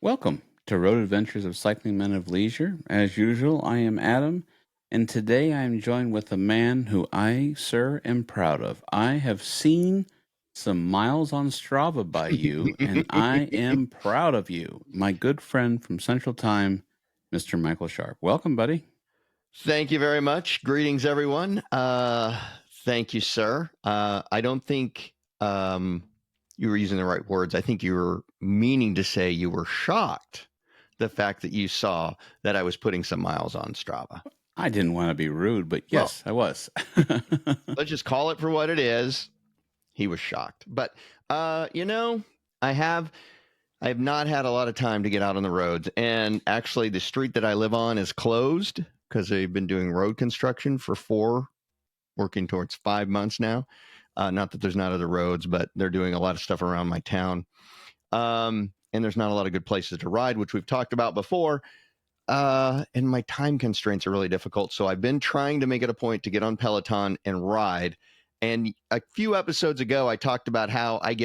Welcome to Road Adventures of Cycling Men of Leisure. As usual, I am Adam, and today I am joined with a man who I, sir, am proud of. I have seen some miles on Strava by you, and I am proud of you. My good friend from Central Time, Mr. Michael Sharp. Welcome, buddy. Thank you very much. Greetings, everyone. Thank you, sir. I don't think you were using the right words. I think you were meaning to say you were shocked the fact that you saw that I was putting some miles on Strava. I didn't want to be rude, but yes, I was. Let's just call it for what it is. He was shocked. But I have not had a lot of time to get out on the roads. And actually the street that I live on is closed because they've been doing road construction for working towards 5 months now. Not that there's not other roads, but they're doing a lot of stuff around my town. And there's not a lot of good places to ride, which we've talked about before. And my time constraints are really difficult. So I've been trying to make it a point to get on Peloton and ride. And a few episodes ago, I talked about how I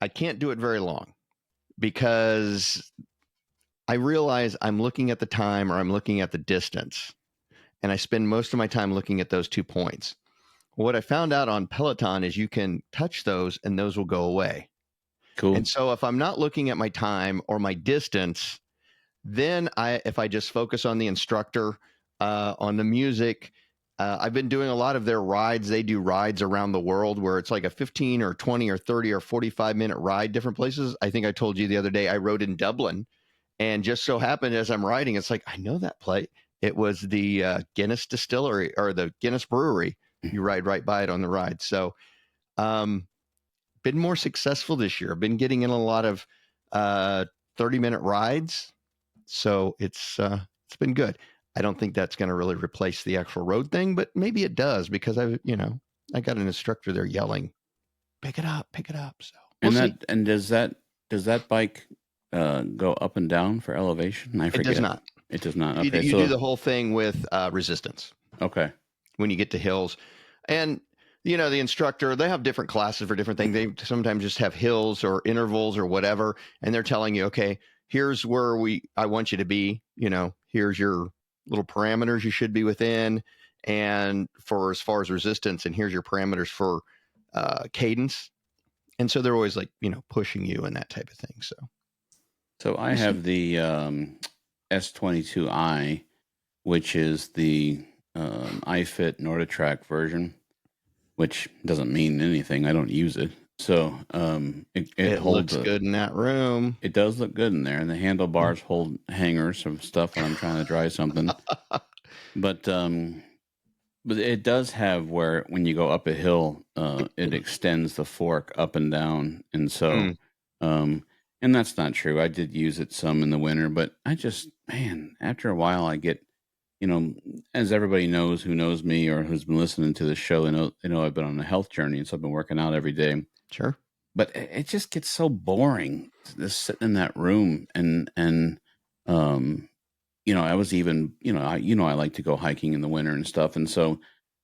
can't do it very long because I realize I'm looking at the time or I'm looking at the distance. And I spend most of my time looking at those 2 points. What I found out on Peloton is you can touch those and those will go away. Cool. And so if I'm not looking at my time or my distance, then if I just focus on the instructor, on the music, I've been doing a lot of their rides. They do rides around the world where it's like a 15 or 20 or 30 or 45-minute ride, different places. I think I told you the other day I rode in Dublin, and just so happened as I'm riding, it's like, I know that place. It was the Guinness distillery or the Guinness brewery. You ride right by it on the ride. So been more successful this year. I've been getting in a lot of 30-minute rides. So it's been good. I don't think that's going to really replace the actual road thing, but maybe it does because I got an instructor there yelling, pick it up. So we'll see. Does that bike go up and down for elevation? I forget. It does not. It does not. Okay, you do the whole thing with resistance. Okay. When you get to hills, and the instructor, they have different classes for different things. They sometimes just have hills or intervals or whatever, and they're telling you, okay, here's where I want you to be. Here's your little parameters you should be within, and for as far as resistance, and here's your parameters for cadence. And so they're always like, pushing you and that type of thing. So I have the S22i, which is the iFit NordiTrack version, which doesn't mean anything. I don't use it. So it looks good in that room. It does look good in there. And the handlebars hold hangers of stuff when I'm trying to dry something. But it does have where when you go up a hill, it extends the fork up and down. And so, and that's not true. I did use it some in the winter, but after a while I get, as everybody knows who knows me or who's been listening to the show, they know I've been on a health journey, and so I've been working out every day. Sure. But it just gets so boring just sitting in that room. And I was even, I like to go hiking in the winter and stuff. And so,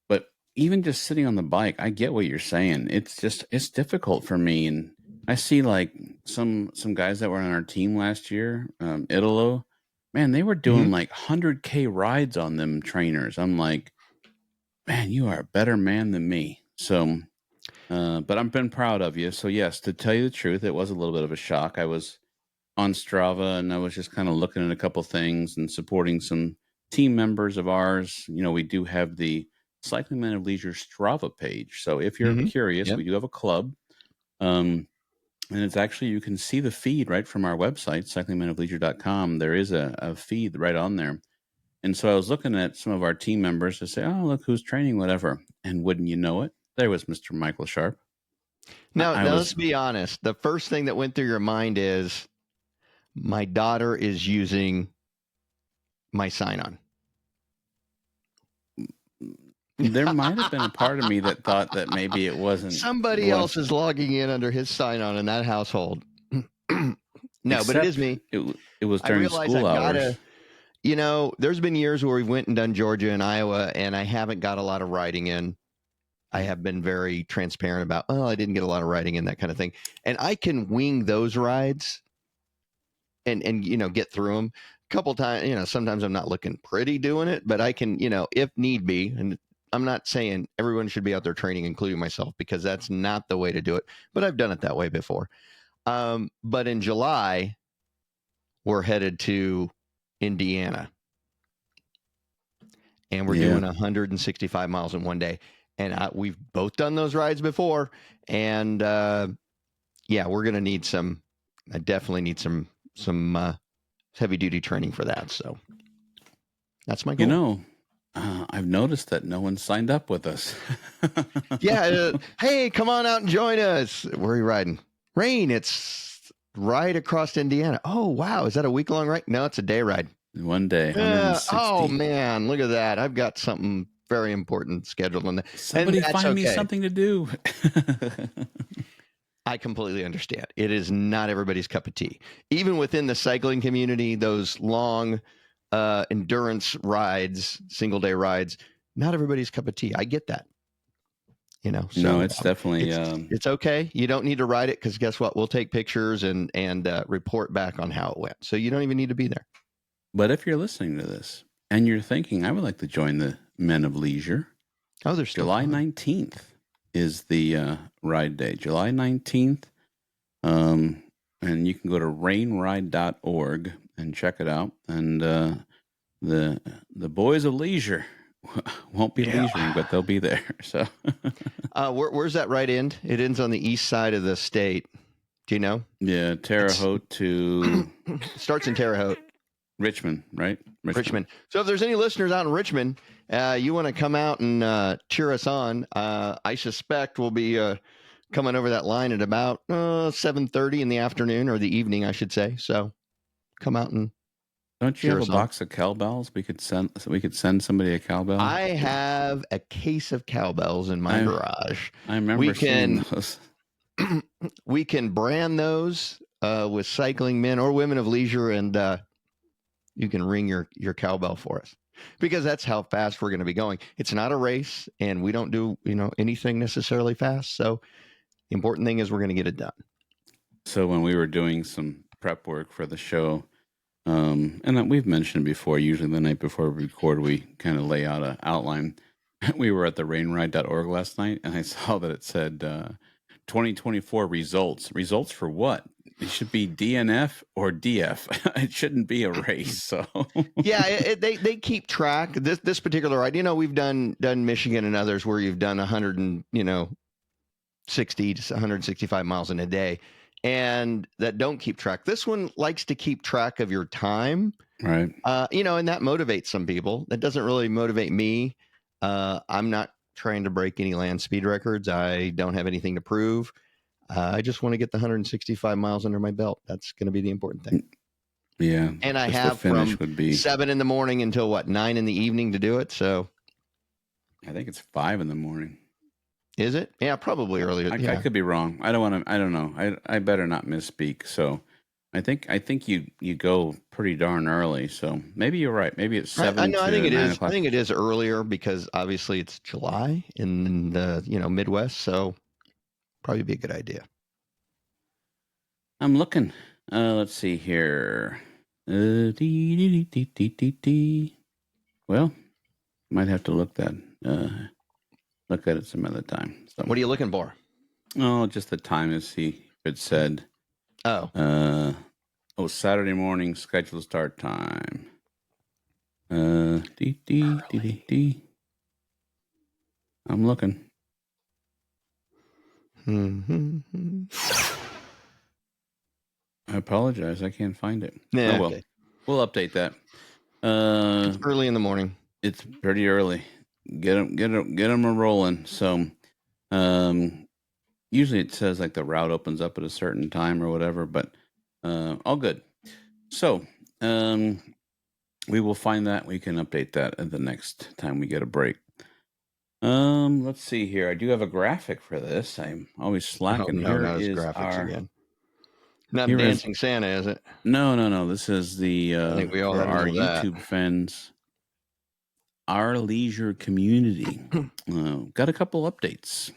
but even just sitting on the bike, I get what you're saying. It's difficult for me. And I see like some guys that were on our team last year, Italo, man, they were doing like 100K rides on them trainers. I'm like, man, you are a better man than me. So, but I've been proud of you. So yes, to tell you the truth, it was a little bit of a shock. I was on Strava and I was just kind of looking at a couple things and supporting some team members of ours. We do have the Cycling Men of Leisure Strava page. So if you're curious, we do have a club. And it's actually, you can see the feed right from our website, cyclingmenofleisure.com. There is a feed right on there. And so I was looking at some of our team members to say, oh, look who's training, whatever. And wouldn't you know it, there was Mr. Michael Sharp. Now, let's be honest. The first thing that went through your mind is, my daughter is using my sign-on. There might have been a part of me that thought that maybe it wasn't. Somebody else is logging in under his sign-on in that household. No, but it is me. It was during school hours. There's been years where we went and done Georgia and Iowa, and I haven't got a lot of riding in. I have been very transparent about, I didn't get a lot of riding in, that kind of thing. And I can wing those rides and get through them. A couple times, sometimes I'm not looking pretty doing it, but I can, if need be. And I'm not saying everyone should be out there training, including myself, because that's not the way to do it. But I've done it that way before. But in July, we're headed to Indiana, and we're doing 165 miles in one day. And we've both done those rides before, and we're gonna need some. I definitely need some heavy duty training for that. So that's my goal. I've noticed that no one signed up with us. Hey, come on out and join us. Where are you riding? Rain. It's right across Indiana. Oh, wow. Is that a week-long ride? No, it's a day ride. One day. 160. Oh, man. Look at that. I've got something very important scheduled on that. Somebody find me something to do. I completely understand. It is not everybody's cup of tea. Even within the cycling community, those long endurance rides, single day rides, not everybody's cup of tea. I get that. So no, it's definitely it's okay. You don't need to ride it because guess what? We'll take pictures and report back on how it went. So you don't even need to be there. But if you're listening to this and you're thinking, I would like to join the Men of Leisure. Oh, there's July 19th is the ride day. July 19th. And you can go to rainride.org and check it out. And the boys of leisure won't be leisuring, but they'll be there. So where's that ride end? It ends on the east side of the state. Do you know? Yeah, Terre Haute to starts in Terre Haute. Richmond, right? Richmond. So if there's any listeners out in Richmond, you want to come out and cheer us on, I suspect we'll be coming over that line at about 7:30 in the afternoon, or the evening, I should say. So come out and don't you have a box of cowbells? We could send somebody a cowbell. I have a case of cowbells in my garage. I remember seeing those. We can brand those with cycling men or women of leisure, and you can ring your cowbell for us, because that's how fast we're going to be going. It's not a race, and we don't do anything necessarily fast. So the important thing is we're going to get it done. So when we were doing some prep work for the show, and we've mentioned before, usually the night before we record, we kind of lay out an outline. We were at the rainride.org last night, and I saw that it said 2024 results. Results for what? It should be DNF or DF. It shouldn't be a race. So they keep track. This particular ride, we've done Michigan and others where you've done 160 to 165 miles in a day, and that don't keep track. This one likes to keep track of your time, right? And that motivates some people. That doesn't really motivate me. I'm not trying to break any land speed records. I don't have anything to prove. I just want to get the 165 miles under my belt. That's going to be the important thing. Yeah. And I have from 7 in the morning until 9 in the evening to do it. So I think it's 5 in the morning. Is it? Yeah, probably earlier. I could be wrong. I don't know. I better not misspeak. So I think you go pretty darn early. So maybe you're right. Maybe it's 7. I think it is. I think it is earlier because obviously it's July in the Midwest. So probably be a good idea. I'm looking. Let's see here. Well, might have to look at it some other time. So. What are you looking for? Oh, just the time, as he had said. Oh. Saturday morning scheduled start time. I'm looking. I apologize. I can't find it. Yeah, well. Okay. We'll update that. It's early in the morning. It's pretty early. Get them rolling. So, usually it says like the route opens up at a certain time or whatever, but all good. So, we will find that. We can update that at the next time we get a break. Let's see here. I do have a graphic for this. I'm always slacking. Here is graphics again. Not Dancing Santa, is it? No. This is the I think we all have our YouTube fans, our leisure community. Got a couple updates.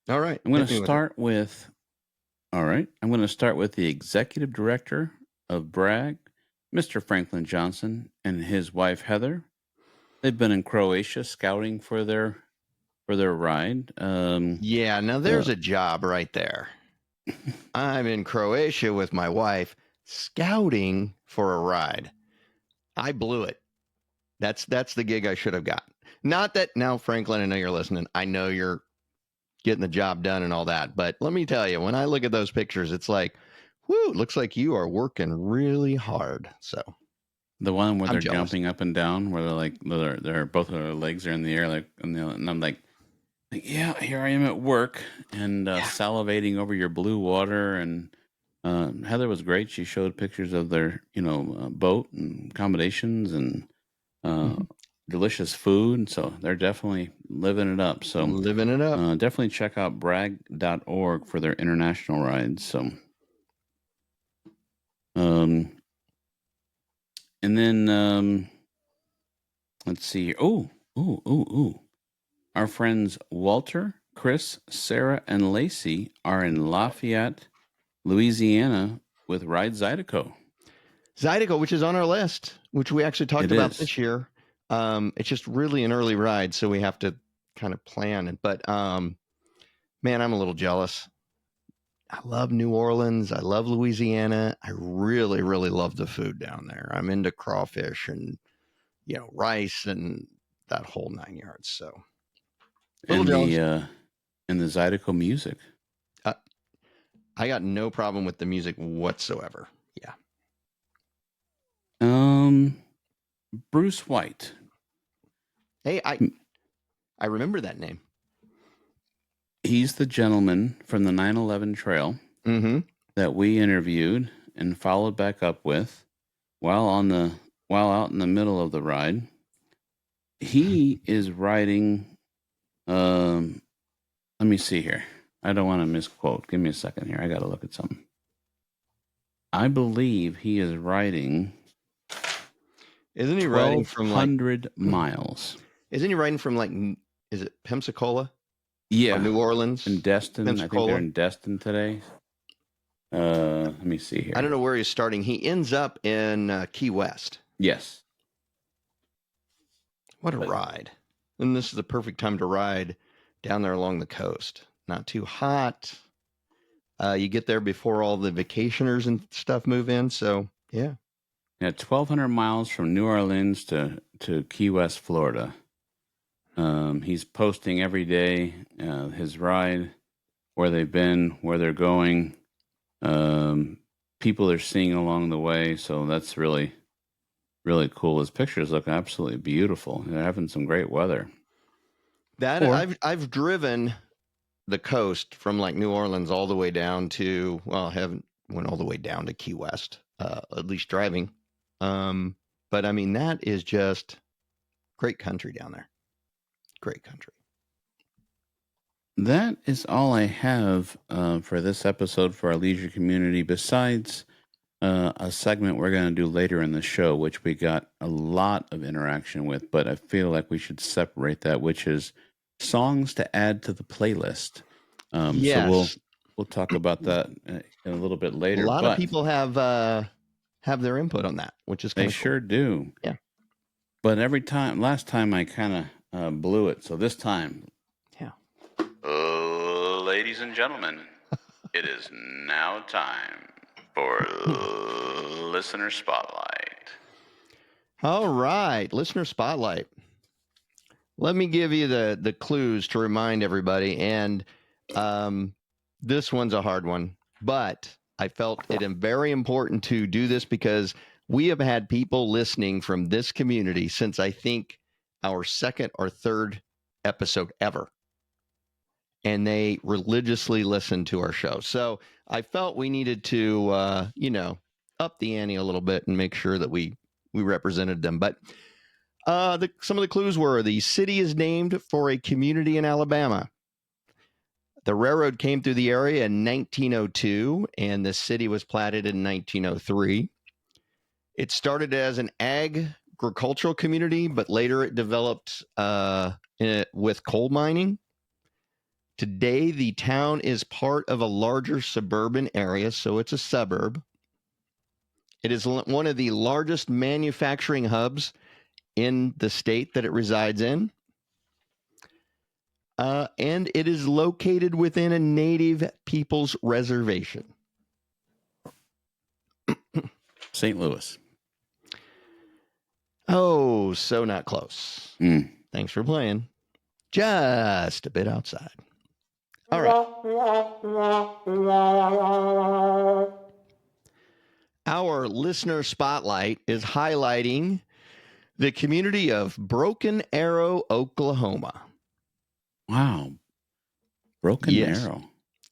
All right. I'm going to start with the executive director of Bragg, Mr. Franklin Johnson, and his wife Heather. They've been in Croatia scouting for their ride. Yeah, now there's a job right there. I'm in Croatia with my wife scouting for a ride. I blew it. That's the gig I should have got. Not that now, Franklin, I know you're listening. I know you're getting the job done and all that. But let me tell you, when I look at those pictures, it's like, whoo, looks like you are working really hard. So the one where I'm they're jealous. jumping up and down, where they're like they're both of their legs are in the air, like and I'm like, yeah, here I am at work and salivating over your blue water. And Heather was great. She showed pictures of their boat and accommodations and delicious food. So they're definitely living it up. So Living it up. definitely check out bragg.org for their international rides. So, and then let's see here. Oh. Our friends Walter, Chris, Sarah, and Lacey are in Lafayette, Louisiana with Ride Zydeco. Zydeco, which is on our list, which we actually talked about is. this year. It's just really an early ride, so we have to kind of plan it. But man, I'm a little jealous. I love New Orleans. I love Louisiana. I really, really love the food down there. I'm into crawfish and rice and that whole 9 yards. So And the Zydeco music. I got no problem with the music whatsoever. Yeah. Bruce White. Hey, I remember that name. He's the gentleman from the 9/11 trail that we interviewed and followed back up with while out in the middle of the ride. He is riding. Let me see here. I don't want to misquote. Give me a second here. I got to look at something. I believe he is riding. Isn't he riding from 100 miles? Isn't he riding from is it Pensacola? Yeah, or New Orleans, in Destin. Pensacola. I think they're in Destin today. Let me see here. I don't know where he's starting. He ends up in Key West. Yes. What a ride! And this is the perfect time to ride down there along the coast. Not too hot. You get there before all the vacationers and stuff move in. So yeah. 1,200 miles from New Orleans to Key West, Florida. He's posting every day his ride, where they've been, where they're going, people they're seeing along the way. So that's really, really cool. His pictures look absolutely beautiful. They're having some great weather. I've driven the coast from New Orleans all the way down to, I haven't went all the way down to Key West, at least driving. But I mean, that is just great country down there. Great country. That is all I have for this episode for our leisure community, besides a segment we're going to do later in the show, which we got a lot of interaction with, but I feel like we should separate that, which is songs to add to the playlist. Yes. So we'll talk about that in a little bit later. A lot of people have their input on that, which is kind of cool. Sure do. Yeah. But last time I kind of blew it. So this time, yeah. Ladies and gentlemen, it is now time for Listener Spotlight. All right, Listener Spotlight. Let me give you the clues to remind everybody. And this one's a hard one, but I felt it very important to do this because we have had people listening from this community since I think our second or third episode ever. And they religiously listen to our show. So I felt we needed to, up the ante a little bit and make sure that we represented them. But some of the clues were: the city is named for a community in Alabama. The railroad came through the area in 1902, and the city was platted in 1903. It started as an agricultural community, but later it developed with coal mining. Today, the town is part of a larger suburban area, so it's a suburb. It is one of the largest manufacturing hubs in the state that it resides in. And it is located within a Native Peoples reservation. St. Louis. Oh, so not close. Thanks for playing. Just a bit outside. All right. Our listener spotlight is highlighting the community of Broken Arrow, Oklahoma. Wow. Broken Arrow.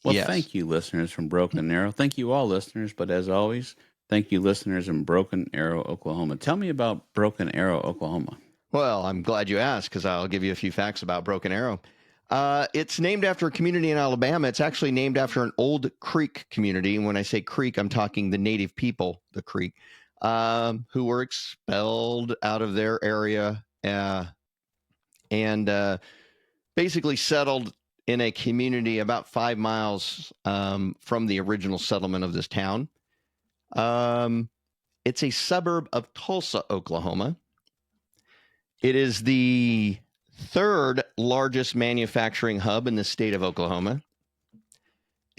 Well, thank you, listeners from Broken Arrow. Thank you all, listeners. But as always, thank you, listeners in Broken Arrow, Oklahoma. Tell me about Broken Arrow, Oklahoma. Well, I'm glad you asked because I'll give you a few facts about Broken Arrow. It's named after a community in Alabama. It's actually named after an old Creek community. And when I say Creek, I'm talking the native people, the Creek, who were expelled out of their area and basically settled in a community about 5 miles from the original settlement of this town. It's a suburb of Tulsa, Oklahoma. It is the third largest manufacturing hub in the state of Oklahoma.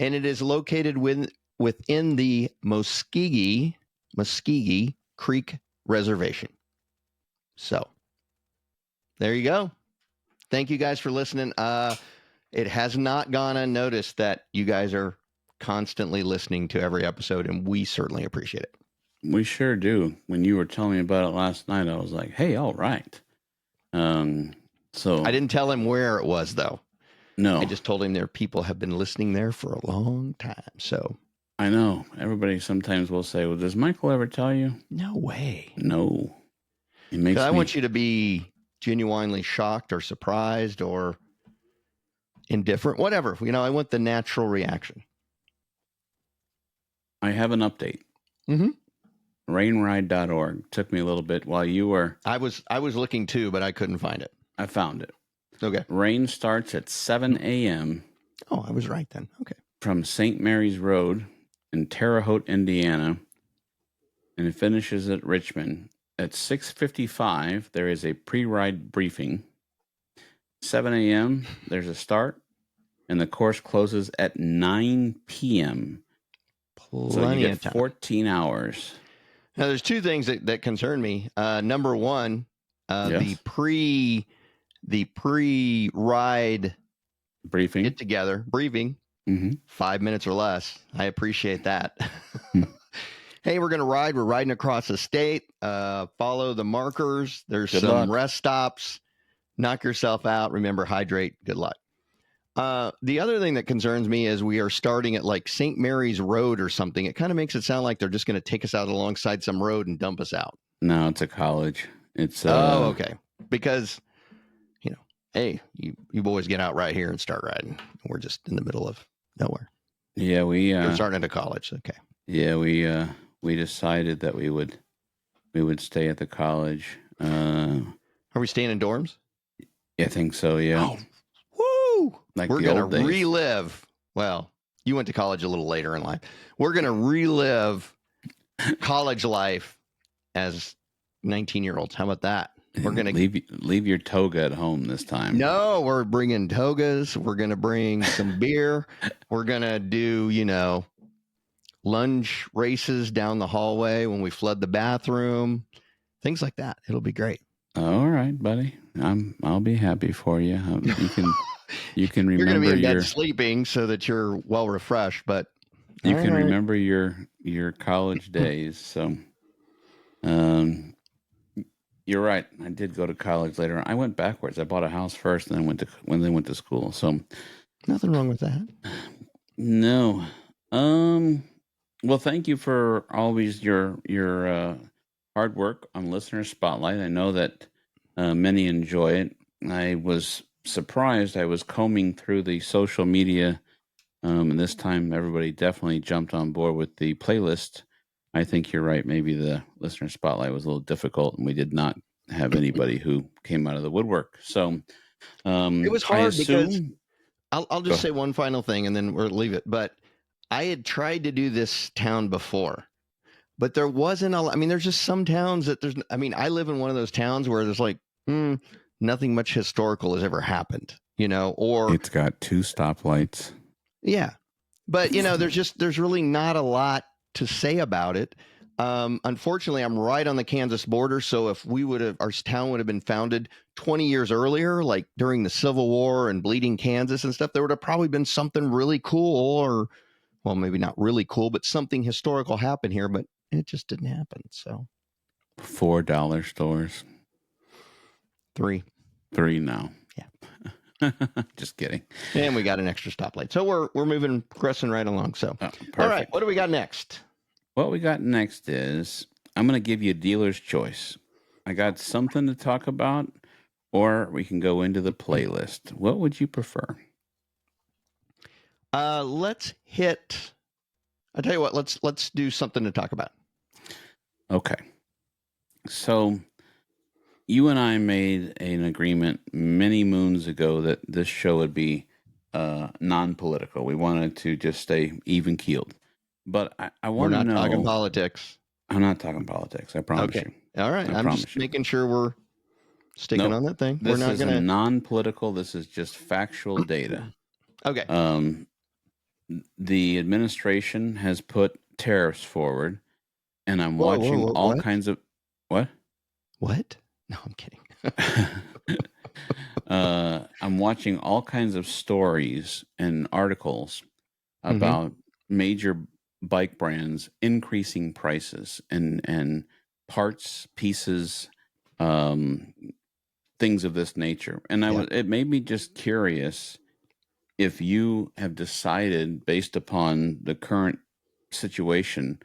And it is located within the Muskogee Creek Reservation. So there you go. Thank you guys for listening. It has not gone unnoticed that you guys are constantly listening to every episode, and we certainly appreciate it. We sure do. When you were telling me about it last night, I was like, hey, all right. So I didn't tell him where it was, though. No. I just told him there people have been listening there for a long time. So I know. Everybody sometimes will say, well, does Michael ever tell you? No way. No. It makes I want you to be genuinely shocked or surprised or indifferent, whatever. I want the natural reaction. I have an update. Rainride.org. Took me a little bit while you were. I was looking too, but I couldn't find it. I found it. Okay. Rain starts at 7 a.m. Oh, I was right then. Okay. From St. Mary's Road in Terre Haute, Indiana, and it finishes at Richmond. At 6:55, there is a pre-ride briefing. 7 a.m., there's a start, and the course closes at 9 p.m. So you get 14 hours. Now, there's two things that concern me. Number one, the pre-ride briefing, get together, briefing, 5 minutes or less. I appreciate that. Hey, we're going to ride. We're riding across the state. Follow the markers. There's some rest stops. Knock yourself out. Remember, hydrate. Good luck. The other thing that concerns me is we are starting at like St. Mary's Road or something. It kind of makes it sound like they're just going to take us out alongside some road and dump us out. No, it's a college. It's okay. Because, hey, you boys get out right here and start riding. We're just in the middle of nowhere. Yeah, we're starting into college. Okay. Yeah, we decided that we would stay at the college. Are we staying in dorms? Yeah, I think so. Yeah. Oh, woo! Like we're gonna relive. Well, you went to college a little later in life. We're gonna relive college life as 19-year-olds. How about that? We're gonna leave your toga at home this time. No, we're bringing togas. We're gonna bring some beer. We're gonna do, lunge races down the hallway when we flood the bathroom, things like that. It'll be great. All right, buddy. I'll be happy for you. You can remember you're going to be in bed sleeping so that you're well refreshed, but you can remember your college days. So, you're right. I did go to college later. I went backwards. I bought a house first, and then went to school. So, nothing wrong with that. No. Well, thank you for always your hard work on Listener Spotlight. I know that many enjoy it. I was surprised. I was combing through the social media, and this time everybody definitely jumped on board with the playlist. I think you're right. Maybe the Listener Spotlight was a little difficult, and we did not have anybody who came out of the woodwork. So it was hard because I'll just say one final thing, and then we'll leave it. But I had tried to do this town before. but there wasn't a lot. I mean, there's just some towns that there's, I mean, I live in one of those towns where there's like, nothing much historical has ever happened, or It's got 2 stoplights. yeah. But, there's really not a lot to say about it. Unfortunately, I'm right on the Kansas border. So if our town would have been founded 20 years earlier, like during the Civil War and Bleeding Kansas and stuff, there would have probably been something really cool, or, well, maybe not really cool, but something historical happened here, but it just didn't happen. So $4 stores. 3 now. Yeah. Just kidding. And we got an extra stoplight. So we're progressing right along. So, perfect. All right, what do we got next? What we got next is I'm going to give you a dealer's choice. I got something to talk about, or we can go into the playlist. What would you prefer? Let's hit. I'll tell you what. Let's do something to talk about. Okay. So you and I made an agreement many moons ago that this show would be non-political. We wanted to just stay even keeled. But I want to know. We're not talking politics. I'm not talking politics. I promise you. All right. I'm just making sure we're sticking on that thing. This is non-political. This is just factual data. Okay. The administration has put tariffs forward, and I'm watching all kinds of what? What? No, I'm kidding. I'm watching all kinds of stories and articles about major bike brands increasing prices and parts, pieces, things of this nature. And it made me just curious if you have decided, based upon the current situation,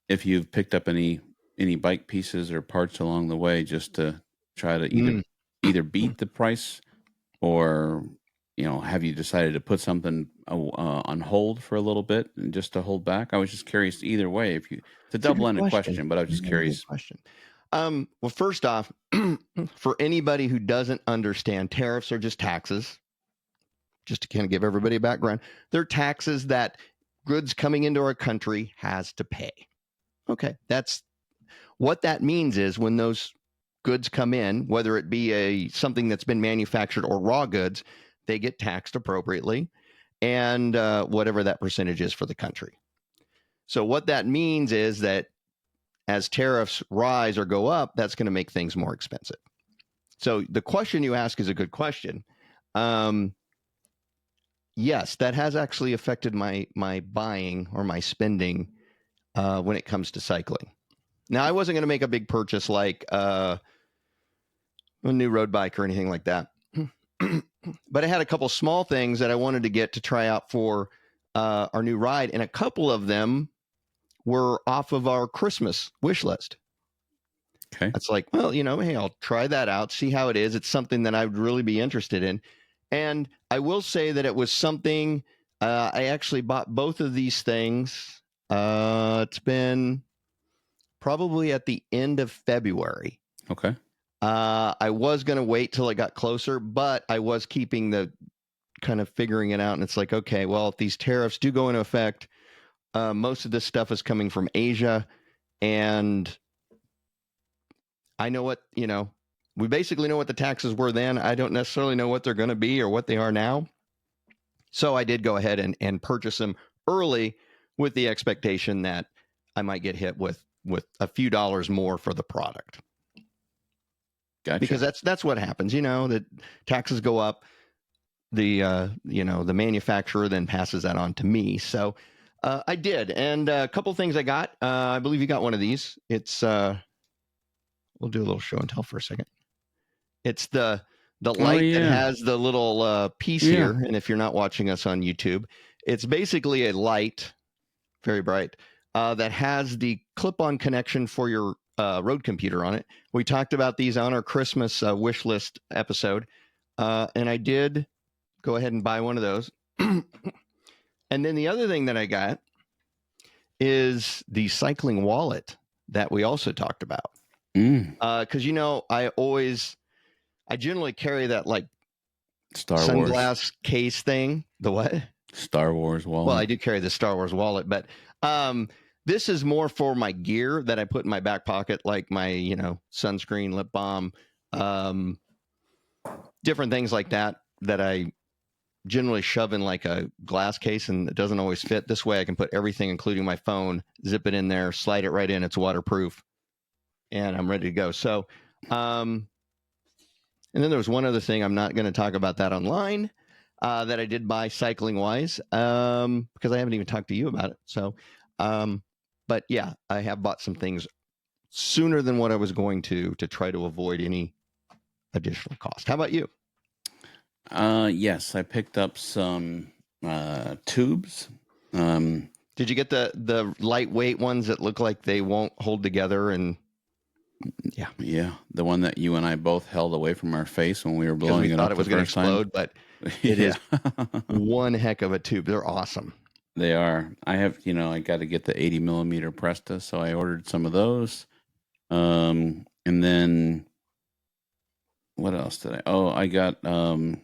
if you've picked up any bike pieces or parts along the way just to try to either beat the price, or have you decided to put something on hold for a little bit and just to hold back? I was just curious either way. It's a double-ended question, but I was just curious. Question. Well, first off, for anybody who doesn't understand, tariffs are just taxes. Just to kind of give everybody a background, they're taxes that goods coming into our country has to pay. Okay, that's what that means. Is when those goods come in, whether it be something that's been manufactured or raw goods, they get taxed appropriately, and whatever that percentage is for the country. So what that means is that as tariffs rise or go up, that's going to make things more expensive. So the question you ask is a good question. Yes, that has actually affected my buying or my spending when it comes to cycling. Now, I wasn't going to make a big purchase like a new road bike or anything like that. But I had a couple small things that I wanted to get to try out for our new ride. And a couple of them were off of our Christmas wish list. Okay. It's like, well, hey, I'll try that out, see how it is. It's something that I would really be interested in. And I will say that it was something, I actually bought both of these things. It's been probably at the end of February. Okay. I was going to wait till it got closer, but I was keeping the kind of figuring it out. And it's like, okay, well, if these tariffs do go into effect, most of this stuff is coming from Asia. And I know what, we basically know what the taxes were then. I don't necessarily know what they're going to be or what they are now. So I did go ahead and purchase them early with the expectation that I might get hit with a few dollars more for the product. Gotcha. Because that's what happens, that taxes go up. The manufacturer then passes that on to me. So I did. And a couple things I got. I believe you got one of these. It's we'll do a little show and tell for a second. It's the light that has the little piece here. And if you're not watching us on YouTube, it's basically a light, very bright, that has the clip-on connection for your road computer on it. We talked about these on our Christmas wish list episode. And I did go ahead and buy one of those. And then the other thing that I got is the cycling wallet that we also talked about. Because I generally carry that like Star sunglass Wars case thing. The what? Star Wars wallet. Well, I do carry the Star Wars wallet, but This is more for my gear that I put in my back pocket, like my, sunscreen, lip balm, different things like that I generally shove in like a glass case, and it doesn't always fit. This way I can put everything, including my phone, zip it in there, slide it right in. It's waterproof, and I'm ready to go. So, and then there was one other thing. I'm not going to talk about that online that I did buy cycling wise because I haven't even talked to you about it. So, but yeah, I have bought some things sooner than what I was going to try to avoid any additional cost. How about you? Yes, I picked up some tubes. Did you get the lightweight ones that look like they won't hold together? And yeah, the one that you and I both held away from our face when we were because blowing we it thought up it was the going to first time. explode, but it is one heck of a tube. They're awesome. They are. I have, I got to get the 80 millimeter Presta, so I ordered some of those. And then what else did I? Oh, I got a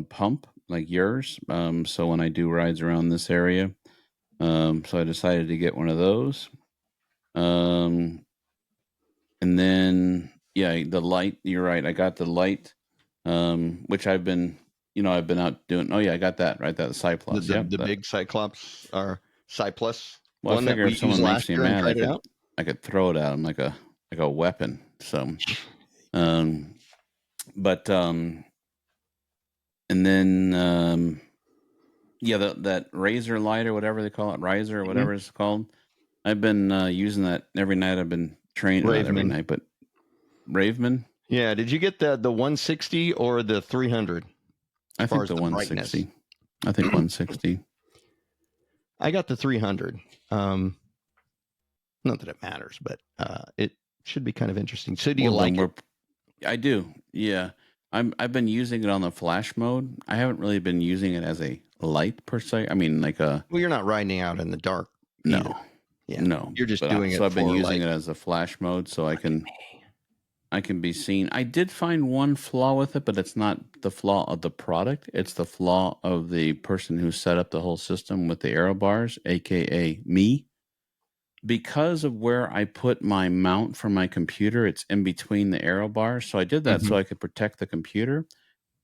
pump like yours. So when I do rides around this area, so I decided to get one of those. And then the light. You're right. I got the light, which I've been out doing. Oh yeah, I got that right. That Cyplus. The big Cyclops or Cyplus Well, one I that figure we if someone used makes last me year and mad, tried it out. I could throw it at them like a weapon. So, but and then that razor light or whatever they call it, riser or whatever it's called. I've been using that every night. I've been training, not every night, but Raveman. Yeah. Did you get the 160 or the 300? I think the 160. Brightness? I think 160. I got the 300. Not that it matters, but it should be kind of interesting. So do you like it? I do. Yeah. I've been using it on the flash mode. I haven't really been using it as a light per se. I mean, like well, you're not riding out in the dark. No. Either. Yeah. No. You're just doing it. So I've been using it as a flash mode so I can be seen. I did find one flaw with it, but it's not the flaw of the product. It's the flaw of the person who set up the whole system with the aero bars, aka me. Because of where I put my mount for my computer, it's in between the aero bars. So I did that so I could protect the computer.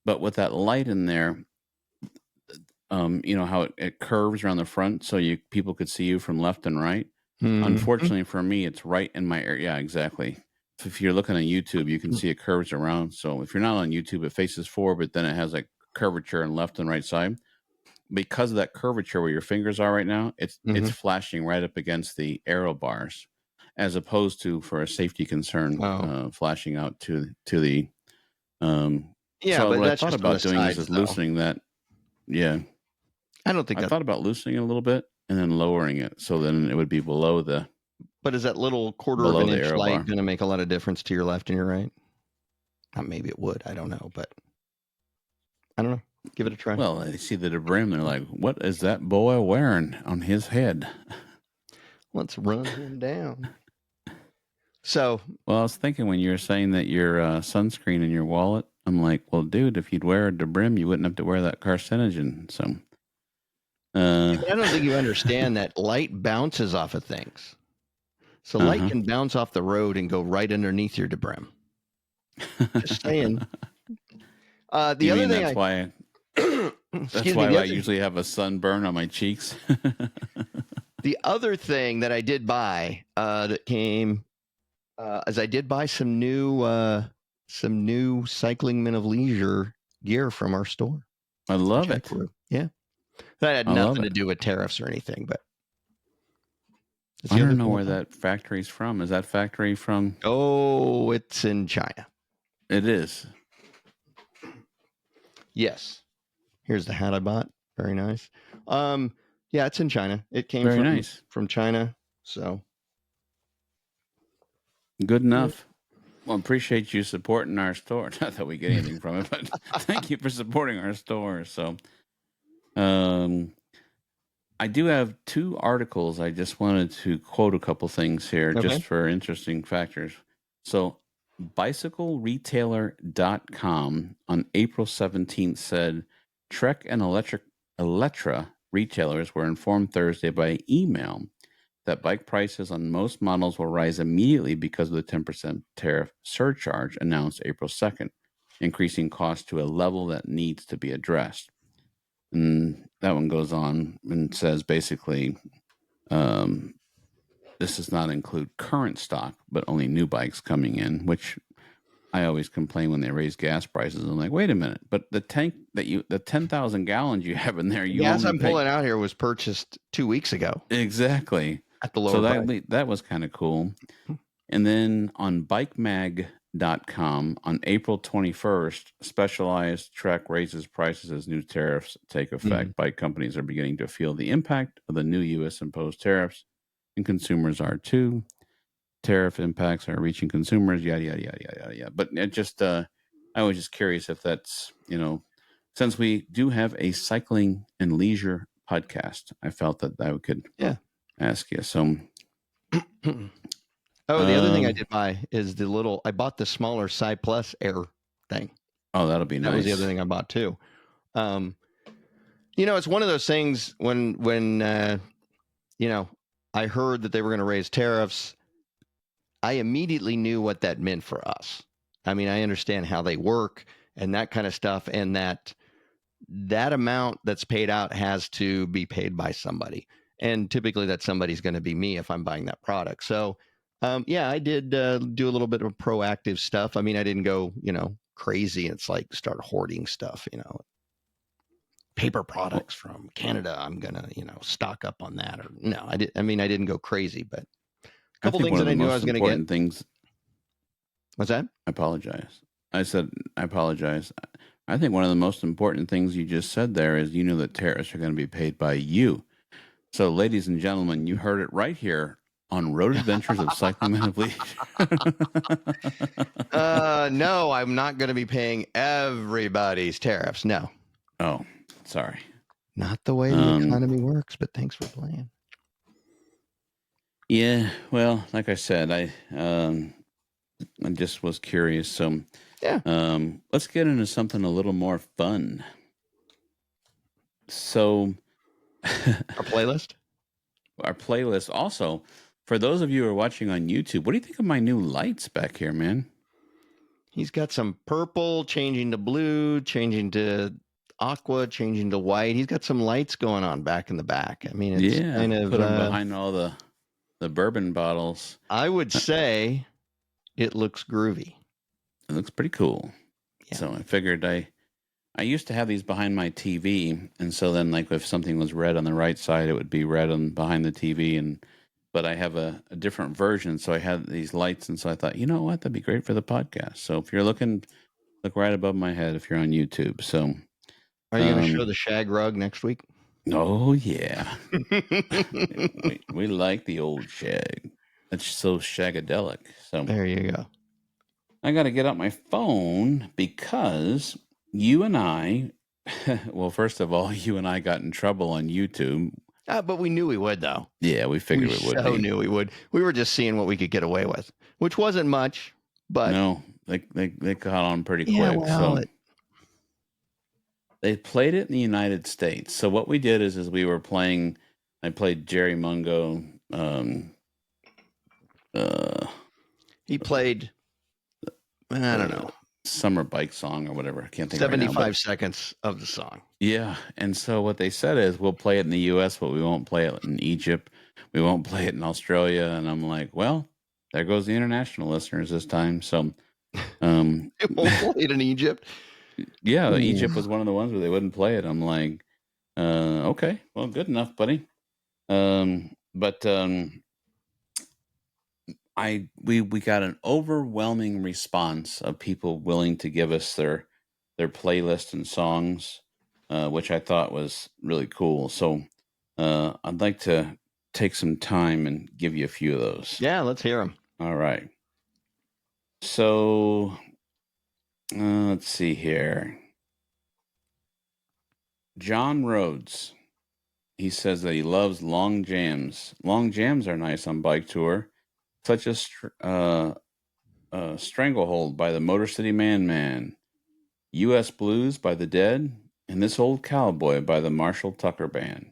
But with that light in there, you know how it curves around the front so people could see you from left and right. Unfortunately for me, it's right in my area. Yeah, exactly. If you're looking on YouTube, you can see it curves around. So if you're not on YouTube, it faces forward, but then it has like curvature on left and right side. Because of that curvature where your fingers are right now, it's flashing right up against the aero bars, as opposed to for a safety concern, flashing out to the. So but what that's I thought about doing is loosening that. Yeah, I don't think I thought about loosening it a little bit and then lowering it, so then it would be below the. But is that little quarter of an inch light going to make a lot of difference to your left and your right? Maybe it would. I don't know, but I don't know. Give it a try. Well, they see the brim. They're like, "What is that boy wearing on his head?" Let's run him down. So, well, I was thinking when you were saying that your sunscreen in your wallet, I'm like, well, dude, if you'd wear a brim, you wouldn't have to wear that carcinogen. So, I don't think you understand that light bounces off of things. So light can bounce off the road and go right underneath your brim. Just saying. The other thing that's why. That's why I usually have a sunburn on my cheeks. The other thing that I did buy that came as I did buy some new Cycling Men of Leisure gear from our store. I love it. Yeah. That had nothing to do with tariffs or anything, but I don't know where that factory's from. Is that factory from? Oh, it's in China. It is. Yes. Here's the hat I bought. Very nice. Yeah, it's in China. It came from China. So good enough. Well, appreciate you supporting our store. Not that we get anything from it, but thank you for supporting our store. So, I do have 2 articles. I just wanted to quote a couple things here just for interesting factors. So, bicycleretailer.com on April 17th said Trek and Electra retailers were informed Thursday by email that bike prices on most models will rise immediately because of the 10% tariff surcharge announced April 2nd, increasing costs to a level that needs to be addressed. And that one goes on and says basically, this does not include current stock, but only new bikes coming in, which I always complain when they raise gas prices. I'm like, wait a minute, but the tank the 10,000 gallons you have in there, The you gas only I'm pay. pulling out here was purchased 2 weeks ago Exactly. at the So lower price. that was kind of cool. And then on bikemag.com on April 21st, Specialized Trek raises prices as new tariffs take effect. Mhm. Bike companies are beginning to feel the impact of the new U.S. imposed tariffs, and consumers are too. Tariff impacts are reaching consumers, yada, yada, yada, yada, yada. But it just, I was just curious if that's, since we do have a cycling and leisure podcast, I felt that I could Yeah. ask you. So, Oh, the other thing I did buy is I bought the smaller Sci Plus Air thing. oh, that'll be That was the other nice. thing I bought too. Um, it's one of those things when I heard that they were going to raise tariffs. I immediately knew what that meant for us. I mean, I understand how they work and that kind of stuff, and that amount that's paid out has to be paid by somebody, and typically that somebody's going to be me if I'm buying that product. So, yeah, I did do a little bit of proactive stuff. I mean, I didn't go, crazy. It's like start hoarding stuff, paper Well, products from Canada. I'm gonna, stock up on that. Or no, I did. I mean, I didn't go crazy, but a I couple think things one of that the I knew I most was going to get. important things, What's that? I apologize. I said, I apologize. I think one of the most important things you just said there is you know that tariffs are going to be paid by you. So, ladies and gentlemen, you heard it right here on Road Adventures of Cycling Men of Leash. No, I'm not going to be paying everybody's tariffs. No, Oh, sorry. not the way the economy works. But thanks for playing. Yeah, well, like I said, I just was curious. So, Yeah. let's get into something a little more fun. So, Our playlist. our playlist. Also, for those of you who are watching on YouTube, what do you think of my new lights back here, man? He's got some purple, changing to blue, changing to aqua, changing to white. He's got some lights going on back in the back. I mean, it's Yeah, kind put them of. behind all the bourbon bottles. I would say it looks groovy. It looks pretty cool. Yeah. So I figured I used to have these behind my TV, and so then like if something was red on the right side, it would be red on behind the TV, but I have a different version, so I had these lights, and so I thought, you know what, that'd be great for the podcast. So if you're looking, look right above my head if you're on YouTube. So, Are you going to show the shag rug next week? oh yeah, we like the old shag. That's so shagadelic. So There you go. I got to get out my phone because you and I, well, first of all, you and I got in trouble on YouTube. But we knew we would, though. Yeah, we figured it would be. Knew we would. We were just seeing what we could get away with, which wasn't much, but no, they caught on pretty yeah, quick. well, So they played it in the United States. So what we did is we were playing. I played Jerry Mungo. He played. I don't know. Summer bike song or whatever. I can't think of it right now. 75 seconds of the song. Yeah. And so what they said is we'll play it in the US, but we won't play it in Egypt. We won't play it in Australia. And I'm like, well, there goes the international listeners this time. So It won't play it in Egypt. Yeah, Ooh. Egypt was one of the ones where they wouldn't play it. I'm like, okay, well, good enough, buddy. But we got an overwhelming response of people willing to give us their playlist and songs, which I thought was really cool. So I'd like to take some time and give you a few of those. Yeah, let's hear them. All right. So let's see here. John Rhodes. He says that he loves long jams. Long jams are nice on bike tour, such as Stranglehold by the Motor City Man Man, U.S. Blues by the Dead, and This Old Cowboy by the Marshall Tucker Band.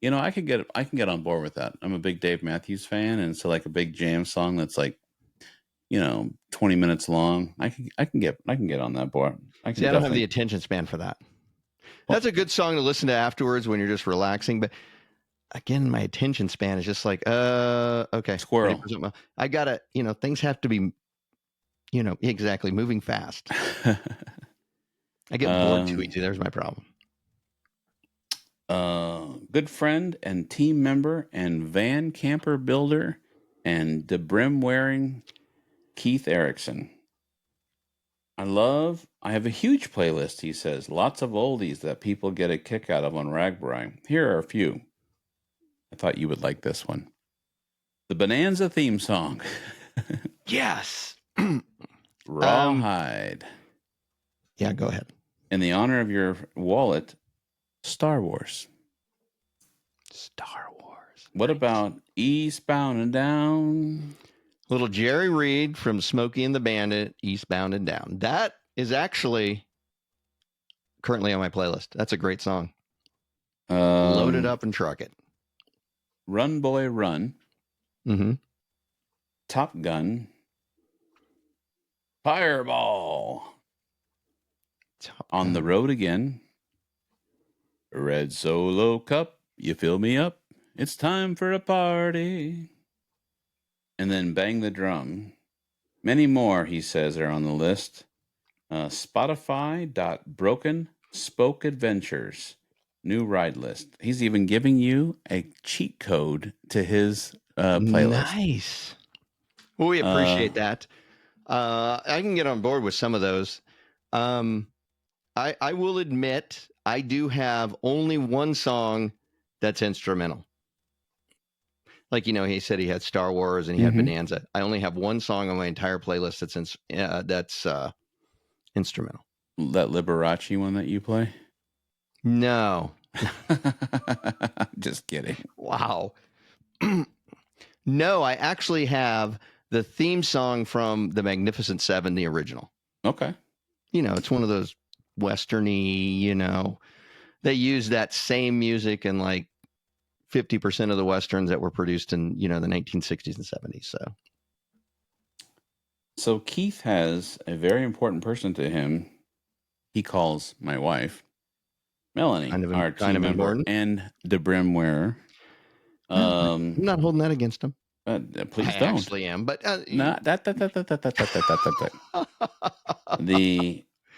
I can get on board with that. I'm a big Dave Matthews fan, and so like a big jam song that's like 20 minutes long. I can get on that board. I See, can I don't have the definitely. attention span for that. Well, That's a good song to listen to afterwards when you're just relaxing. But again, my attention span is just like, okay, ready squirrel. for something else. I gotta, things have to be, exactly moving fast. I get bored too easy. There's my problem. Good friend and team member and van camper builder and debrim wearing Keith Erickson. I have a huge playlist, he says. Lots of oldies that people get a kick out of on Ragbri. Here are a few. I thought you would like this one. The Bonanza theme song. Yes. Rawhide. Yeah, go ahead. In the honor of your wallet, Star Wars. Star Wars. What about Eastbound and Down? Little Jerry Reed from Smokey and the Bandit, Eastbound and Down. That is actually currently on my playlist. That's a great song. Load it up and truck it. Run Boy Run. Mm-hmm. Top Gun. Fireball. On the Road Again. Red Solo Cup. You fill me up. It's time for a party. And then Bang the Drum. Many more, he says, are on the list. Spotify.broken spoke adventures. New ride list. He's even giving you a cheat code to his playlist. Nice. Well, we appreciate that. I can get on board with some of those. I will admit I do have only one song that's instrumental. Like, he said he had Star Wars and he had Bonanza. I only have one song on my entire playlist that's instrumental. That Liberace one that you play? No. Just kidding. Wow. No, I actually have the theme song from The Magnificent Seven, the original. Okay. It's one of those Westerny, they use that same music in like 50% of the Westerns that were produced in, the 1960s and 70s. So Keith has a very important person to him. He calls my wife, Melanie, our team member important. and the brim wearer. I'm not holding that against him. Please I don't. actually am, but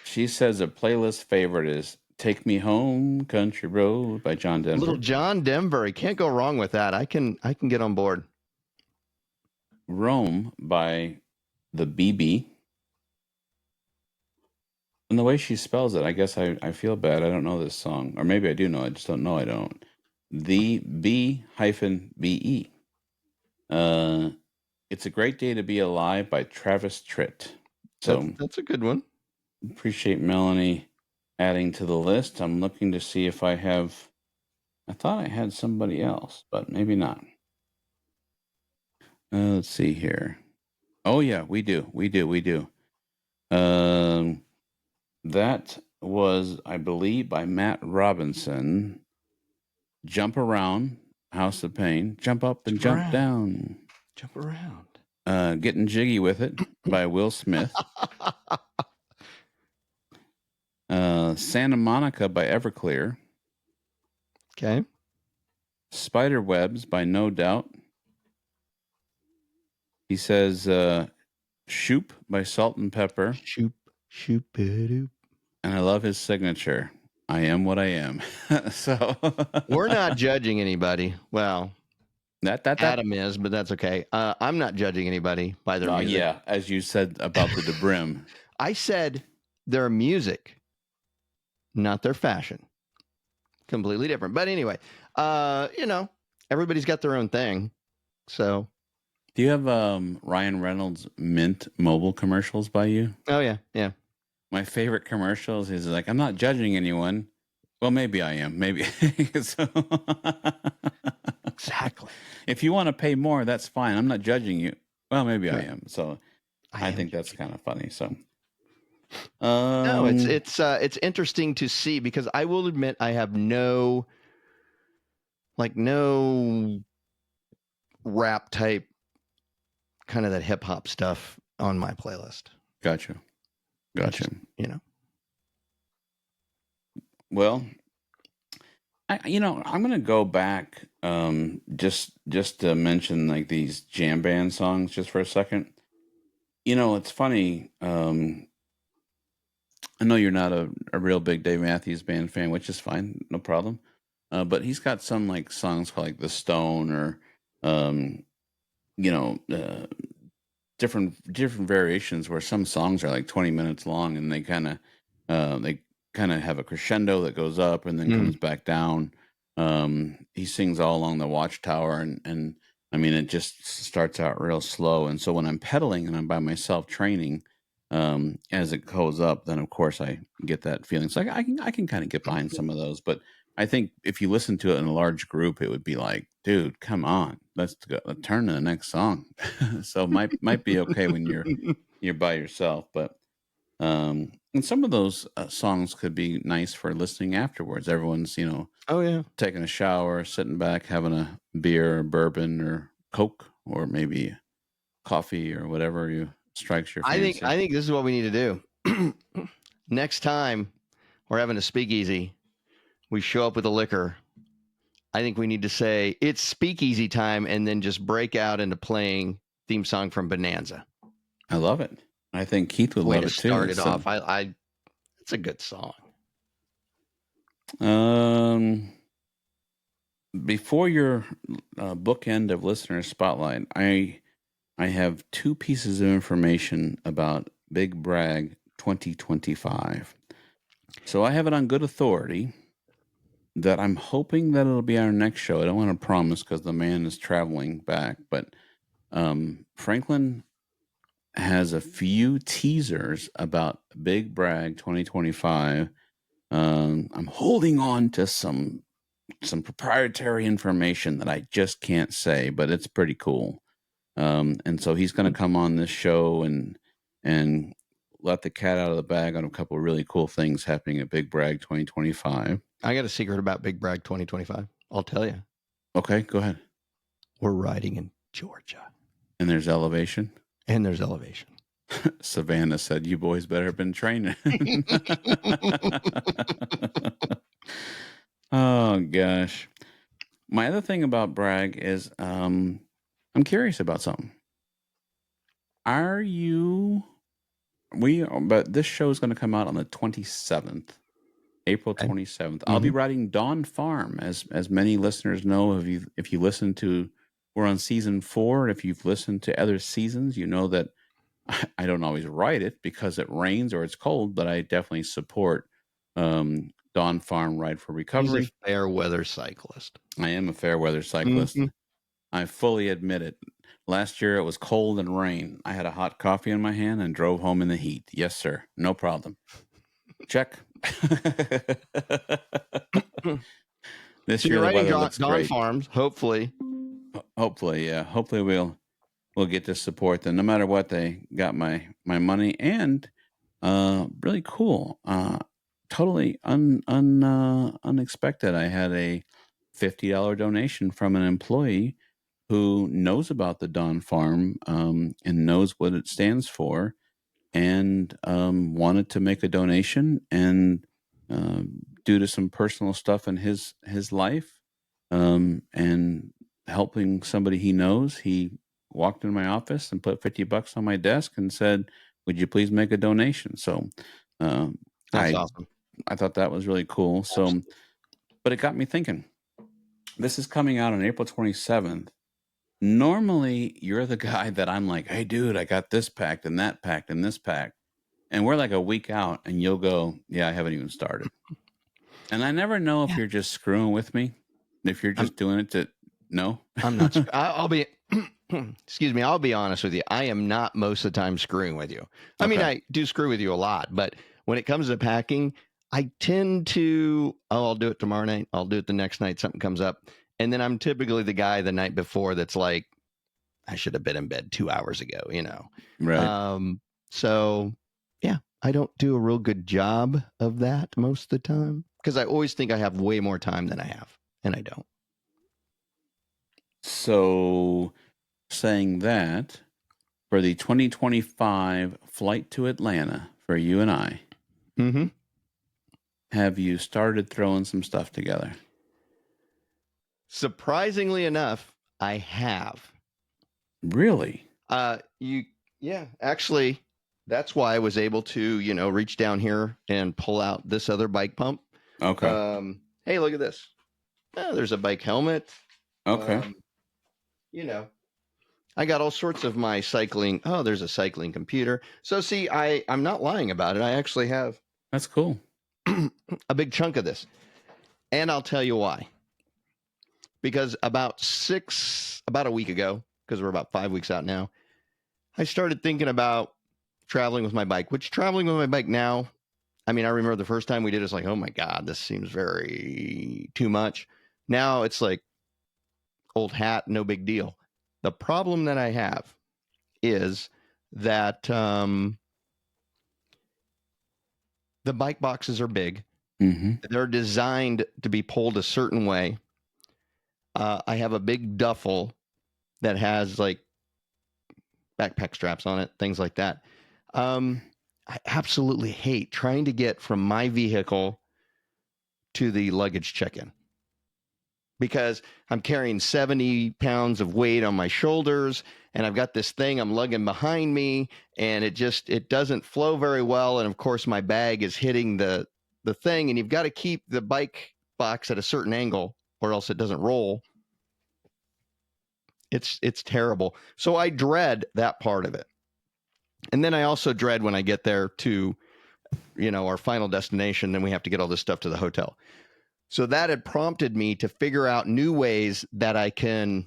She says a playlist favorite is "Take Me Home, Country Road" by John Denver. Little John Denver, you can't go wrong with that. I can get on board. Rome by the BB. And the way she spells it, I guess I feel bad. I don't know this song. Or maybe I do know. I just don't know I don't. The B-B-E. It's a Great Day to Be Alive by Travis Tritt. So that's a good one. Appreciate Melanie adding to the list. I'm looking to see if I thought I had somebody else, but maybe not. Let's see here. Oh yeah, we do. That was, I believe, by Matt Robinson. Jump Around, House of Pain. Jump Up and Jump Down. Jump Around. Getting Jiggy with It by Will Smith. Santa Monica by Everclear. Okay. Spiderwebs by No Doubt. He says Shoop by Salt and Pepper. Shoop. And I love his signature. I am what I am. So we're not judging anybody. Well, that Adam is, but that's okay. I'm not judging anybody by their music. Yeah, as you said about the Debrim. I said their music, not their fashion. Completely different. But anyway, everybody's got their own thing. So, do you have Ryan Reynolds Mint mobile commercials by you? Oh yeah. My favorite commercials is like, I'm not judging anyone. Well, maybe I am. Maybe. Exactly. If you want to pay more, that's fine. I'm not judging you. Well, maybe I am. So I think that's kind of funny. So no, it's interesting to see because I will admit I have no Like no rap type, kind of that hip hop stuff on my playlist. Gotcha. Gotcha. Just, you know. Well, I'm gonna go back just to mention like these jam band songs just for a second. It's funny. I know you're not a real big Dave Matthews Band fan, which is fine, no problem. But he's got some like songs called like The Stone or um, you know, different variations where some songs are like 20 minutes long and they kind of have a crescendo that goes up and then comes back down. He sings all along the watchtower and I mean it just starts out real slow. And so when I'm pedaling and I'm by myself training, as it goes up, then of course I get that feeling. So I can kind of get behind some of those, but I think if you listen to it in a large group, it would be like, dude, come on, let's go, turn to the next song. So might be okay when you're by yourself, but and some of those songs could be nice for listening afterwards. Everyone's Oh yeah. taking a shower, sitting back, having a beer, or bourbon, or Coke, or maybe coffee, or whatever strikes your fancy. I think this is what we need to do. Next time we're having a speakeasy, we show up with a liquor. I think we need to say it's speakeasy time and then just break out into playing theme song from Bonanza. I love it. I think Keith would Way love to it too. start it off. It's a good song. Before your bookend of listener spotlight, I have two pieces of information about Big Brag 2025. So I have it on good authority that I'm hoping that it'll be our next show. I don't want to promise because the man is traveling back, but Franklin has a few teasers about Big Brag 2025. I'm holding on to some proprietary information that I just can't say, but it's pretty cool. And so he's going to come on this show and let the cat out of the bag on a couple of really cool things happening at Big Brag 2025. I got a secret about Big Brag 2025. I'll tell you. Okay, go ahead. We're riding in Georgia. And there's elevation. And there's elevation. Savannah said, "You boys better have been training." Oh gosh. My other thing about Bragg is I'm curious about something. Are you but this show is going to come out on the 27th, April 27th. I'll be riding Dawn Farm, as many listeners know. If you listen to, we're on season 4. If you've listened to other seasons, you know that I don't always ride it because it rains or it's cold, but I definitely support Dawn Farm Ride for Recovery. He's a fair weather cyclist. I am a fair weather cyclist. I fully admit it. Last year it was cold and rain. I had a hot coffee in my hand and drove home in the heat. Yes, sir. No problem. Check. This year the weather looks Dawn great. Farms, hopefully. Hopefully, yeah. Hopefully we'll get to support them. No matter what, they got my money, and really cool. Totally unexpected. I had a $50 donation from an employee who knows about the Dawn Farm and knows what it stands for, and wanted to make a donation. And due to some personal stuff in his life and helping somebody he knows, he walked into my office and put $50 on my desk and said, "Would you please make a donation?" So That's awesome. I thought that was really cool. So, but it got me thinking. This is coming out on April 27th. Normally, you're the guy that I'm like, "Hey, dude, I got this packed and that packed and this packed." And we're like a week out and you'll go, "Yeah, I haven't even started." And I never know if you're just screwing with me, if you're just doing it to, no? I'm not. I'll be. Excuse me. I'll be honest with you. I am not most of the time screwing with you. I mean, I do screw with you a lot, but when it comes to packing, I tend to. Oh, I'll do it tomorrow night. I'll do it the next night. Something comes up, and then I'm typically the guy the night before that's like, I should have been in bed 2 hours ago. Right. So yeah, I don't do a real good job of that most of the time because I always think I have way more time than I have, and I don't. So, saying that for the 2025 flight to Atlanta for you and I, Mm-hmm. have you started throwing some stuff together? Surprisingly enough, I have. Really? Yeah, actually, that's why I was able to, reach down here and pull out this other bike pump. Okay. Hey, look at this. There's a bike helmet. Okay. You know, I got all sorts of my cycling. Oh, there's a cycling computer. So see, I'm not lying about it. I actually have That's cool. a big chunk of this. And I'll tell you why. Because about a week ago, because we're about 5 weeks out now, I started thinking about traveling with my bike, which traveling with my bike now, I mean, I remember the first time we did, it's like, oh my God, this seems very too much. Now it's like old hat, no big deal. The problem that I have is that the bike boxes are big. Mm-hmm. They're designed to be pulled a certain way. I have a big duffel that has like backpack straps on it, things like that. I absolutely hate trying to get from my vehicle to the luggage check-in because I'm carrying 70 pounds of weight on my shoulders and I've got this thing I'm lugging behind me and it doesn't flow very well. And of course my bag is hitting the thing and you've got to keep the bike box at a certain angle or else it doesn't roll. It's terrible. So I dread that part of it. And then I also dread when I get there to, our final destination, then we have to get all this stuff to the hotel. So that had prompted me to figure out new ways that I can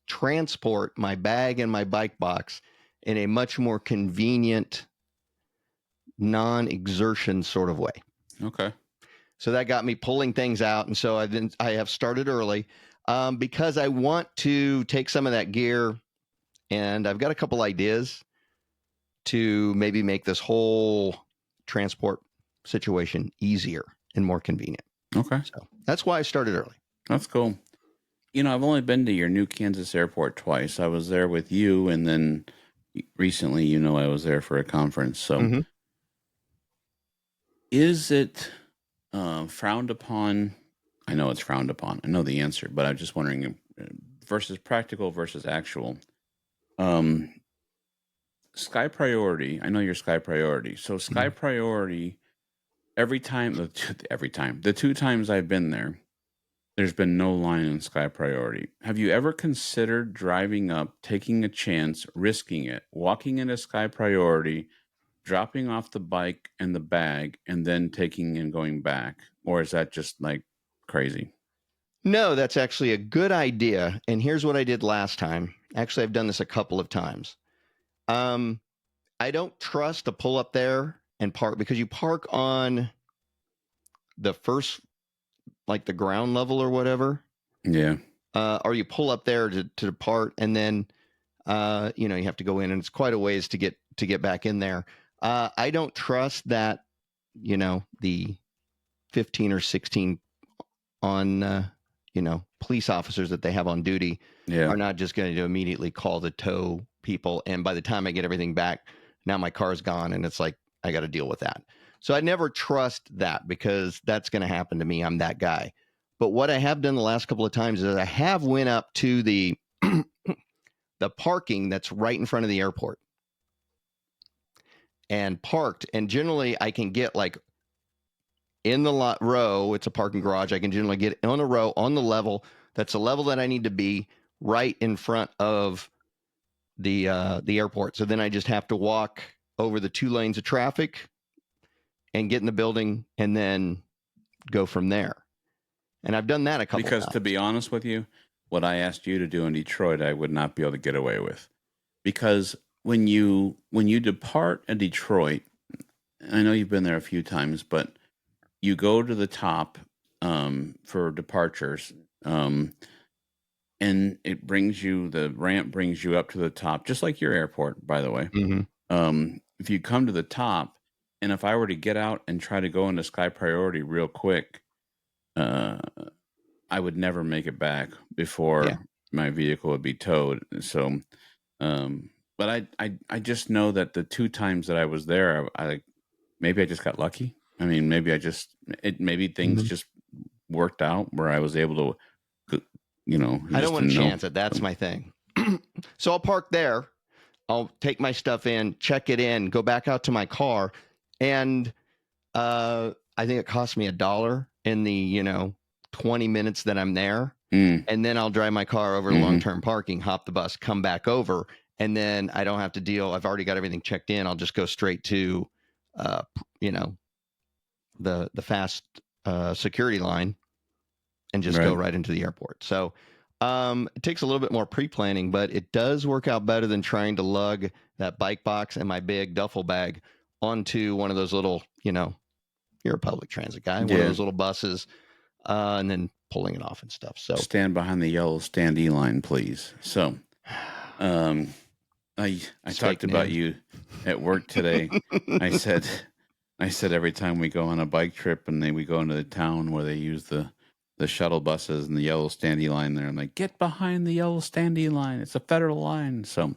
transport my bag and my bike box in a much more convenient, non-exertion sort of way. Okay. So that got me pulling things out. And so I have started early because I want to take some of that gear and I've got a couple ideas to maybe make this whole transport situation easier and more convenient. Okay. So that's why I started early. That's cool. I've only been to your new Kansas airport twice. I was there with you, and then recently, I was there for a conference. So, Mm-hmm. is it frowned upon? I know it's frowned upon. I know the answer, but I'm just wondering versus practical versus actual. Um, Sky Priority. I know you're Sky Priority. So, Sky Priority, every time, the two times I've been there's been no line in Sky Priority. Have you ever considered driving up, taking a chance, risking it, walking into Sky Priority, dropping off the bike and the bag, and then taking and going back? Or is that just like crazy? No, that's actually a good idea. And here's what I did last time. Actually, I've done this a couple of times. I don't trust to pull up there and park because you park on the first, like the ground level or whatever. Yeah. Or you pull up there to depart and then, you have to go in and it's quite a ways to get back in there. I don't trust that, the 15 or 16 on, police officers that they have on duty Yeah. are not just going to immediately call the tow people. And by the time I get everything back, now my car's gone and it's like, I got to deal with that. So I never trust that because that's going to happen to me. I'm that guy. But what I have done the last couple of times is I have went up to the the parking that's right in front of the airport and parked. And generally I can get like in the lot row, it's a parking garage. I can generally get on a row on the level. That's a level that I need to be right in front of the airport. So then I just have to walk over the 2 lanes of traffic and get in the building and then go from there. And I've done that a couple Because times. to be honest with you, what I asked you to do in Detroit, I would not be able to get away with. Because when you depart in Detroit, I know you've been there a few times, but you go to the top for departures, and the ramp brings you up to the top, just like your airport, by the way. Mm-hmm. If you come to the top, and if I were to get out and try to go into Sky Priority real quick, uh, I would never make it back before my vehicle would be towed. So, but I just know that the 2 times that I was there, I maybe I just got lucky. I mean, maybe maybe things Mhm. just worked out where I was able to, you I don't just want to didn't know. chance it. That's my thing. So I'll park there. I'll take my stuff in, check it in, go back out to my car, and I think it cost me $1 in the 20 minutes that I'm there, Mm, and then I'll drive my car over to hmm long-term parking, hop the bus, come back over, and then I don't have to deal. I've already got everything checked in. I'll just go straight to, uh, you know, the fast security line and just go right. right into the airport. So it takes a little bit more pre-planning, but it does work out better than trying to lug that bike box and my big duffel bag onto one of those little, you're a public transit guy, one of Yeah. those little buses, and then pulling it off and stuff. So, Stand behind the yellow standee line, please. So, um, I it's talked fake about news. you at work today. I said I said every time we go on a bike trip and then we go into the town where they use the shuttle buses and the yellow standee line there, I'm like, get behind the yellow standee line. It's a federal line. So,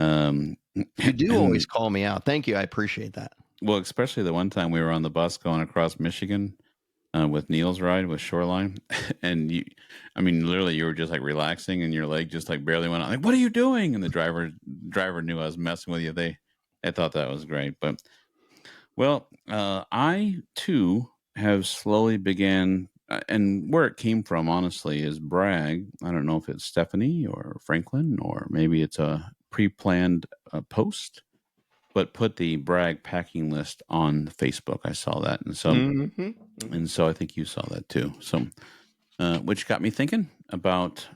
um, You do always and call me out. Thank you. I appreciate that. well, especially the one time we were on the bus going across Michigan with Neil's ride with Shoreline, and I mean, literally, you were just like relaxing, and your leg just like barely went out. Like, what are you doing? And the driver knew I was messing with you. They thought that was great, but well, I too have slowly began, and where it came from, honestly, is brag. I don't know if it's Stephanie or Franklin, or maybe it's a pre-planned post, but put the brag packing list on Facebook. I saw that, and so I think you saw that too. So, which got me thinking about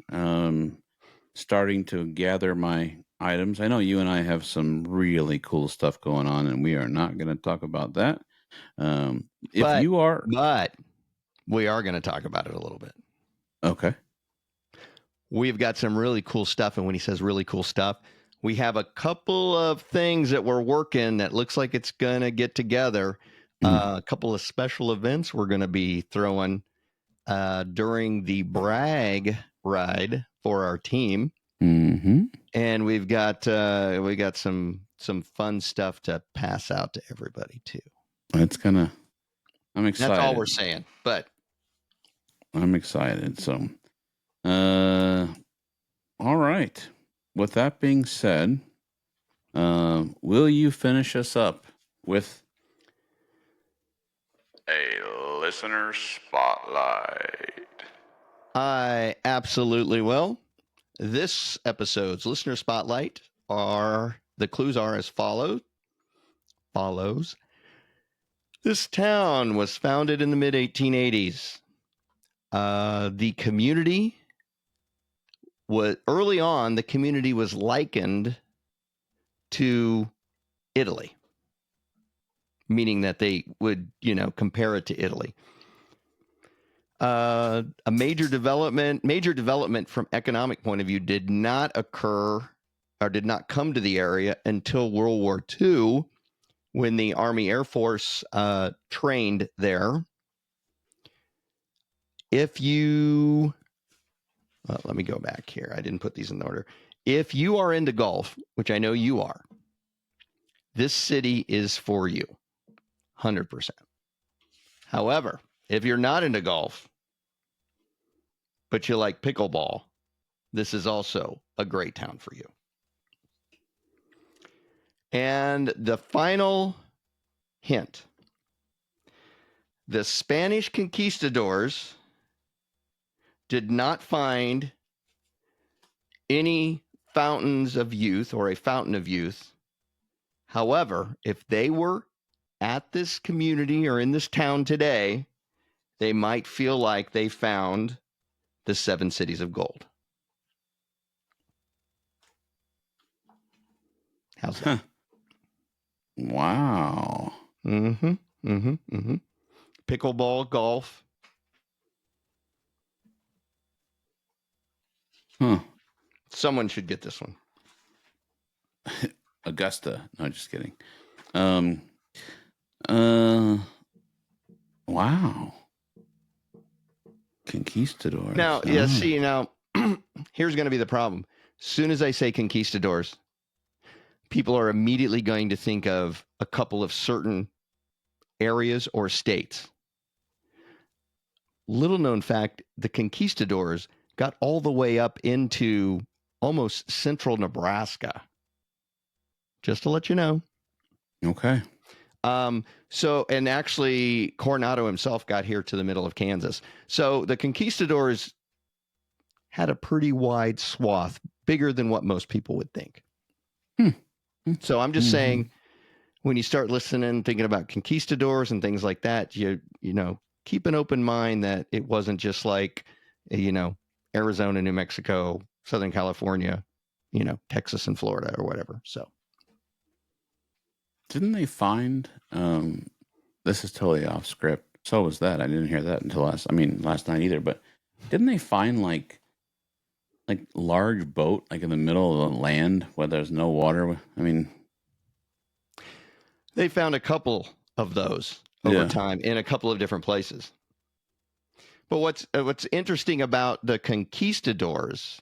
starting to gather my items. I know you and I have some really cool stuff going on, and we are not going to talk about that. If But, you are but we are going to talk about it a little bit. okay, We've got some really cool stuff. And when he says really cool stuff, we have a couple of things that we're working that looks like it's going to get together. mm-hmm. A couple of special events we're going to be throwing during the brag ride for our team. Mm-hmm. And we got some fun stuff to pass out to everybody too. I'm That's all we're excited. saying. But I'm excited. So, uh, all right. With that being said, will you finish us up with a listener spotlight? I absolutely will. This episode's listener spotlight the clues are as follows. This town was founded in the mid 1880s. The community was early on. The community was likened to Italy, meaning that they would compare it to Italy. A major development from economic point of view did not occur or did not come to the area until World War II, when the Army Air Force trained there. If you, let me go back here. I didn't put these in order. If you are into golf, which I know you are, this city is for you, 100%. However, if you're not into golf, but you like pickleball, this is also a great town for you. And the final hint: the Spanish conquistadors did not find any fountains of youth or a fountain of youth. However, if they were at this community or in this town today, they might feel like they found the 7 cities of gold. How's that? Huh. Wow. Pickleball, golf. Huh. Someone should get this one. Augusta. No, just kidding. Um. Uh. Wow. Conquistadors. Now, yeah, see, now, here's going to be the problem. Soon as I say conquistadors, people are immediately going to think of a couple of certain areas or states. Little known fact, the conquistadors got all the way up into almost central Nebraska. Just to let you know. Okay. So, and actually, Coronado himself got here to the middle of Kansas. So the conquistadors had a pretty wide swath, bigger than what most people would think. So I'm just saying, when you start listening, thinking about conquistadors and things like that, you know, keep an open mind that it wasn't just like, you know, Arizona, New Mexico, Southern California, you know, Texas and Florida or whatever. So. Didn't they find, this is totally off script. So was that. I didn't hear that until last night either, but didn't they find like large boat, like in the middle of the land where there's no water? I mean, they found a couple of those over time in a couple of different places. But what's interesting about the conquistadors,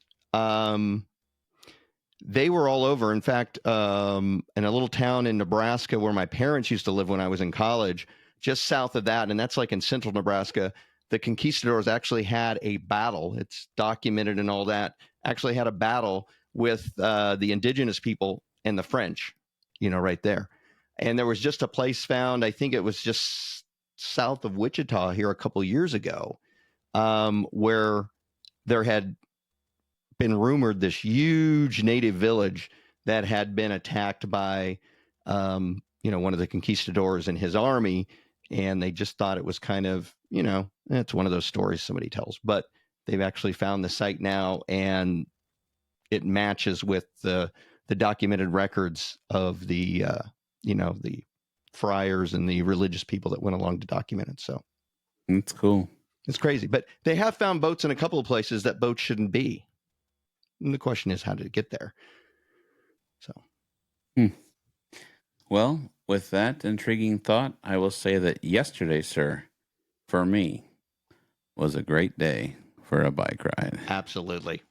they were all over. In fact, in a little town in Nebraska where my parents used to live when I was in college, just south of that, and that's like in central Nebraska, the conquistadors actually had a battle. It's documented and all that. Actually had a battle with the indigenous people and the French, you know, right there. And there was just a place found, I think it was just south of Wichita here a couple of years ago, where there had been rumored this huge native village that had been attacked by, you know, one of the conquistadors and his army. And they just thought it was kind of, you know, it's one of those stories somebody tells. But they've actually found the site now, and it matches with the documented records of the, you know, the friars and the religious people that went along to document it. So it's cool. It's crazy. But they have found boats in a couple of places that boats shouldn't be. And the question is, how did it get there? So. Well, with that intriguing thought, I will say that yesterday, sir, for me, was a great day for a bike ride. Absolutely.